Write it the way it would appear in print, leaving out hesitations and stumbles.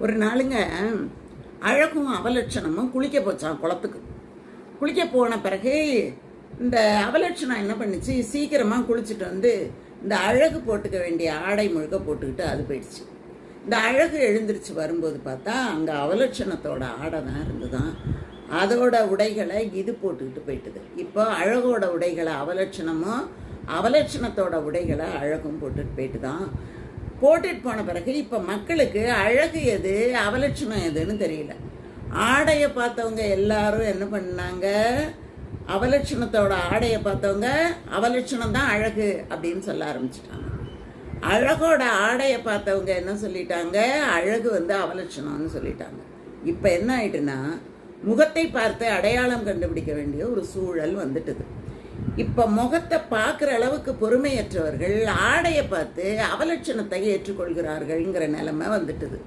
ஒரு நாளுங்க அழகும் அவலட்சணமும் குளிக்க போச்சான் குளத்துக்கு. குளிக்க போன பிறகு இந்த அவலட்சணம் என்ன பண்ணிச்சு, சீக்கிரமாக குளிச்சுட்டு வந்து இந்த அழகு போட்டுக்க வேண்டிய ஆடை முழுக்க போட்டுக்கிட்டு அது போயிடுச்சு. இந்த அழகு எழுந்திரிச்சு வரும்போது பார்த்தா அங்கே அவலட்சணத்தோட ஆடை தான் இருந்துதான். அதோட உடைகளை இது போட்டுக்கிட்டு போயிட்டுது. இப்போ அழகோட உடைகளை அவலட்சணமும், அவலட்சணத்தோட உடைகளை அழகும் போட்டுட்டு போயிட்டு தான். போட்டுட்டு போன பிறகு இப்போ மக்களுக்கு அழகு எது அவலட்சணம் எதுன்னு தெரியல. ஆடையை பார்த்தவங்க எல்லாரும் என்ன பண்ணாங்க, அவலட்சணத்தோட ஆடையை பார்த்தவங்க அவலட்சணம் தான் அழகு அப்படின்னு சொல்ல ஆரம்பிச்சிட்டாங்க. அழகோட ஆடையை பார்த்தவங்க என்ன சொல்லிட்டாங்க, அழகு அவலட்சணம்னு சொல்லிட்டாங்க. இப்போ என்ன ஆயிட்டுன்னா, முகத்தை பார்த்து அடையாளம் கண்டுபிடிக்க வேண்டிய ஒரு சூழல் வந்துட்டுது. இப்போ முகத்தை பார்க்குற அளவுக்கு பொறுமையற்றவர்கள் ஆடையை பார்த்து அவலட்சணத்தை ஏற்றுக்கொள்கிறார்கள்ங்கிற நிலைமை வந்துட்டுது.